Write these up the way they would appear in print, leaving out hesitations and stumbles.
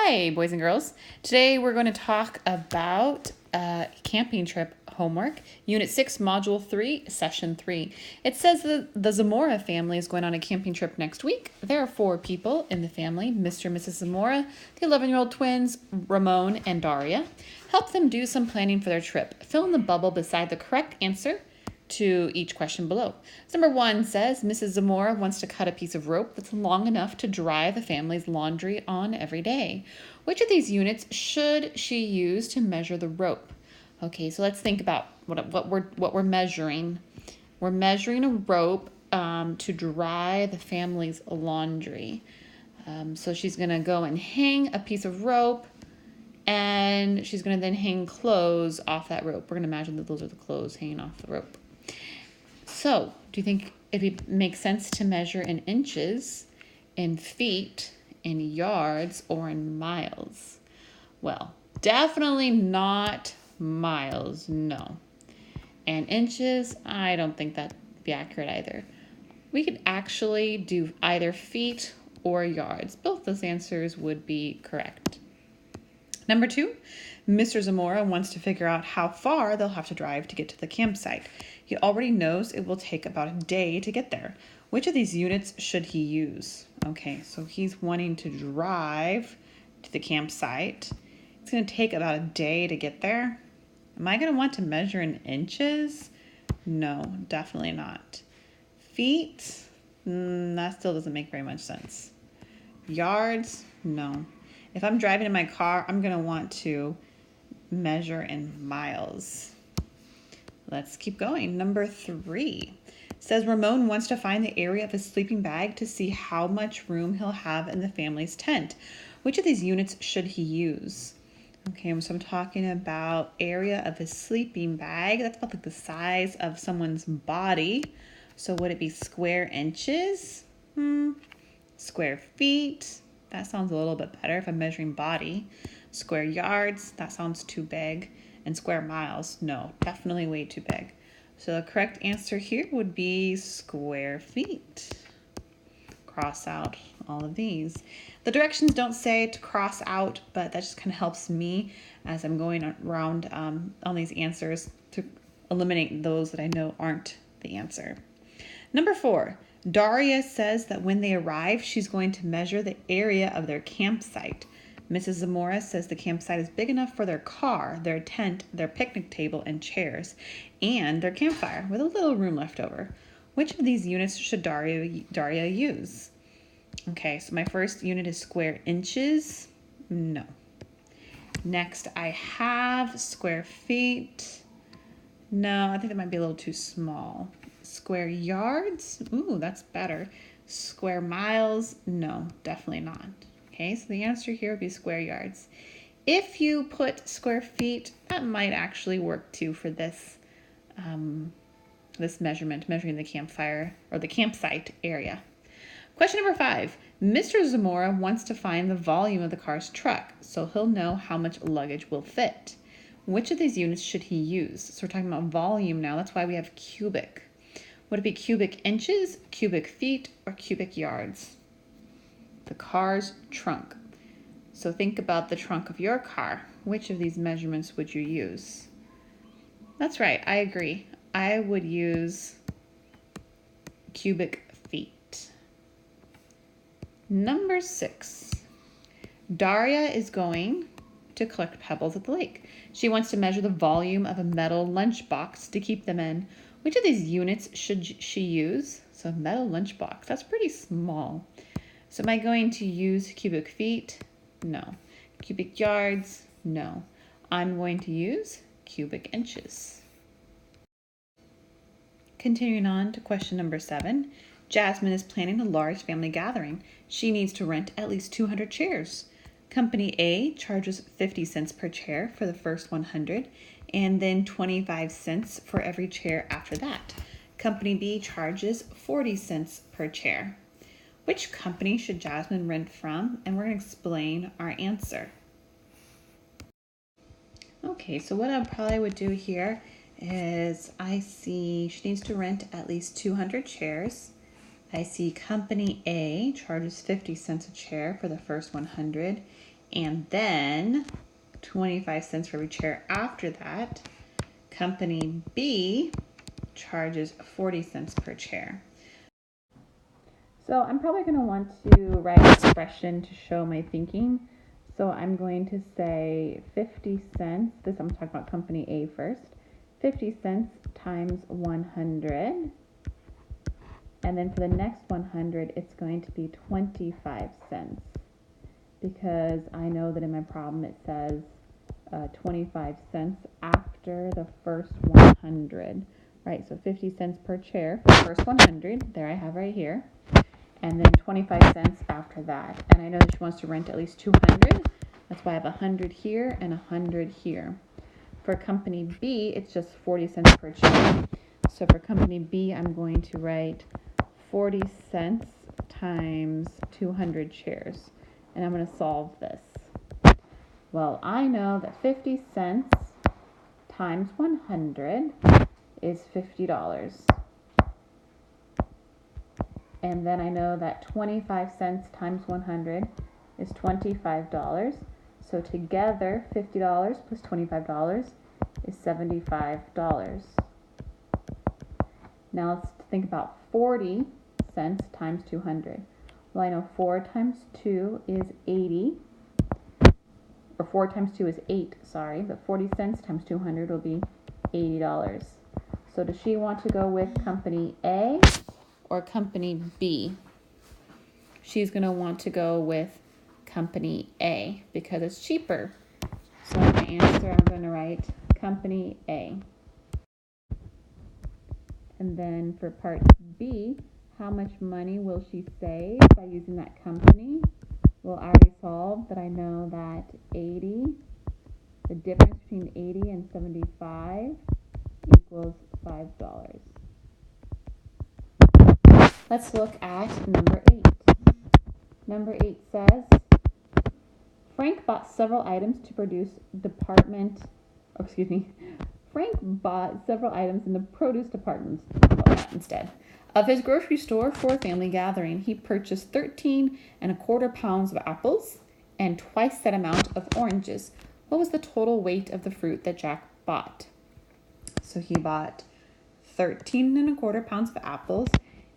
Hi, boys and girls. Today we're going to talk about camping trip homework, Unit 6, Module 3, Session 3. It says that the Zamora family is going on a camping trip next week. There are 4 people in the family, Mr. and Mrs. Zamora, the 11-year-old twins, Ramon and Daria. Help them do some planning for their trip. Fill in the bubble beside the correct answer to each question below. So number 1 says, Mrs. Zamora wants to cut a piece of rope that's long enough to dry the family's laundry on every day. Which of these units should she use to measure the rope? Okay, so let's think about what we're measuring. We're measuring a rope to dry the family's laundry. So she's gonna go and hang a piece of rope, and she's gonna then hang clothes off that rope. We're gonna imagine that those are the clothes hanging off the rope. So, do you think it makes sense to measure in inches, in feet, in yards, or in miles? Well, definitely not miles, no. And inches, I don't think that'd be accurate either. We could actually do either feet or yards. Both those answers would be correct. Number 2, Mr. Zamora wants to figure out how far they'll have to drive to get to the campsite. He already knows it will take about a day to get there. Which of these units should he use? Okay, so he's wanting to drive to the campsite. It's going to take about a day to get there. Am I going to want to measure in inches? No, definitely not. Feet? That still doesn't make very much sense. Yards? No. If I'm driving in my car, I'm going to want to measure in miles. Let's keep going. Number 3 says Ramon wants to find the area of his sleeping bag to see how much room he'll have in the family's tent. Which of these units should he use? Okay, so I'm talking about area of his sleeping bag. That's about like the size of someone's body. So would it be square inches? Square feet? That sounds a little bit better if I'm measuring body. Square yards? That sounds too big. And square miles? No, definitely way too big. So the correct answer here would be square feet. Cross out all of these. The directions don't say to cross out, but that just kind of helps me as I'm going around on these answers to eliminate those that I know aren't the answer. Number 4, Daria says that when they arrive, she's going to measure the area of their campsite. Mrs. Zamora says the campsite is big enough for their car, their tent, their picnic table and chairs, and their campfire with a little room left over. Which of these units should Daria use? Okay, so my first unit is square inches. No. Next, I have square feet. No, I think that might be a little too small. Square yards? Ooh, that's better. Square miles? No, definitely not. Okay, so the answer here would be square yards. If you put square feet, that might actually work too for this measurement, measuring the campfire or the campsite area. Question number 5. Mr. Zamora wants to find the volume of the car's truck, so he'll know how much luggage will fit. Which of these units should he use? So we're talking about volume now. That's why we have cubic. Would it be cubic inches, cubic feet, or cubic yards? The car's trunk. So think about the trunk of your car. Which of these measurements would you use? That's right, I agree. I would use cubic feet. Number 6. Daria is going to collect pebbles at the lake. She wants to measure the volume of a metal lunchbox to keep them in. Which of these units should she use? So a metal lunchbox, that's pretty small. So am I going to use cubic feet? No. Cubic yards? No. I'm going to use cubic inches. Continuing on to question number 7. Jasmine is planning a large family gathering. She needs to rent at least 200 chairs. Company A charges 50 cents per chair for the first 100 and then 25 cents for every chair after that. Company B charges 40 cents per chair. Which company should Jasmine rent from? And we're going to explain our answer. Okay, so what I probably would do here is I see she needs to rent at least 200 chairs. I see company A charges 50 cents a chair for the first 100 And then 25 cents for every chair after that. Company B charges 40 cents per chair. So I'm probably going to want to write an expression to show my thinking. So I'm going to say 50 cents. This I'm talking about company A first. 50 cents times 100. And then for the next 100, it's going to be 25 cents. Because I know that in my problem it says 25 cents after the first 100. Right, so 50 cents per chair for the first 100. There I have right here. And then 25 cents after that. And I know that she wants to rent at least 200. That's why I have 100 here and 100 here. For company B, it's just 40 cents per chair. So for company B, I'm going to write 40 cents times 200 chairs. And I'm going to solve this. Well, I know that 50 cents times 100 is $50. And then I know that 25 cents times 100 is $25. So together, $50 plus $25 is $75. Now let's think about 40 cents times 200. Well, I know 4 times 2 is 80. Or 4 times 2 is 8, sorry. But 40 cents times 200 will be $80. So does she want to go with company A or company B? She's going to want to go with company A because it's cheaper. So in my answer, I'm going to write company A. And then for part B, how much money will she save by using that company? Well, I already solved that. I know that 80, the difference between 80 and 75 equals $5. Let's look at number 8. Number 8 says, Frank bought several items to produce Frank bought several items in the produce department instead of his grocery store for a family gathering. He purchased 13¼ pounds of apples and twice that amount of oranges. What was the total weight of the fruit that Jack bought? So he bought 13¼ pounds of apples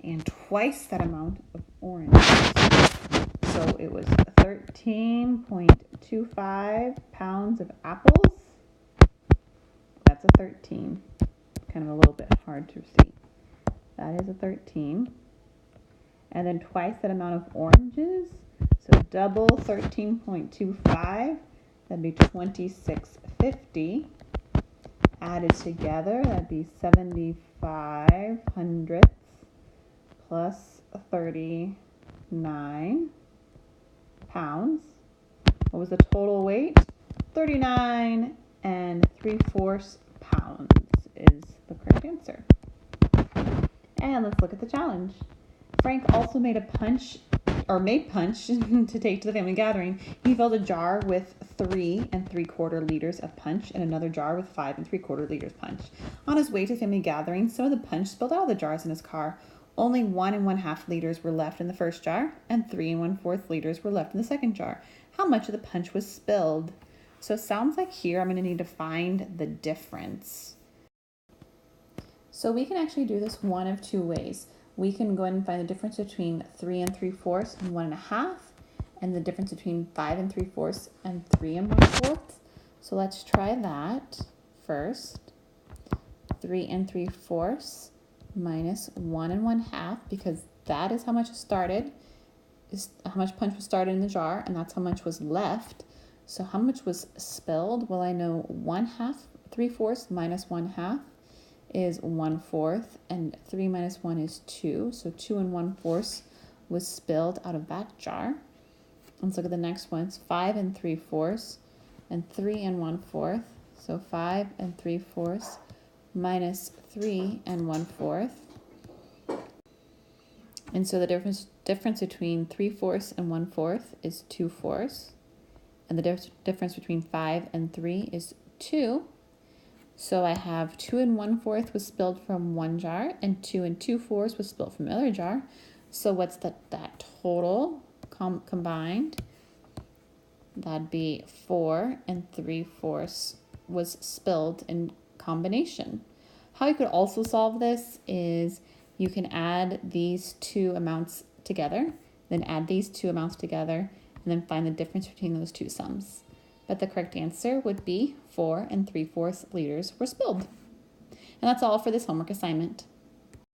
and twice that amount of oranges. So it was 13.25 pounds of apples. That's a 13. Kind of a little bit hard to see. That is a 13. And then twice that amount of oranges. So double 13.25. That'd be 26.50. Added together, that'd be 75 hundredths plus 39 pounds. What was the total weight? 39¾ pounds is the correct answer. And let's look at the challenge. Frank also made punch to take to the family gathering. He filled a jar with 3¾ liters of punch and another jar with 5¾ liters punch. On his way to the family gathering, some of the punch spilled out of the jars in his car. Only 1½ liters were left in the first jar, and 3¼ liters were left in the second jar. How much of the punch was spilled? So it sounds like here I'm going to need to find the difference. So we can actually do this one of two ways. We can go ahead and find the difference between 3¾ and 1½, and the difference between 5¾ and 3¼ So let's try that first. 3¾ minus 1½ because that is how much started, is how much punch was started in the jar, and that's how much was left. So how much was spilled? Well, I know 3/4 minus 1/2 is 1/4, and 3 minus 1 is 2. So 2 1/4 was spilled out of that jar. Let's look at the next one. It's 5 3/4 and 3 1/4. So 5 3/4 minus 3 1/4. And so the difference between 3/4 and 1/4 is 2/4. And the difference between 5 and 3 is 2. So I have 2 1/4 was spilled from one jar, and 2 2/4 was spilled from another jar. So what's that total combined? That'd be 4 and 3/4 was spilled in combination. How you could also solve this is you can add these two amounts together, then add these two amounts together, and then find the difference between those two sums. But the correct answer would be 4 and 3/4 liters were spilled. And that's all for this homework assignment.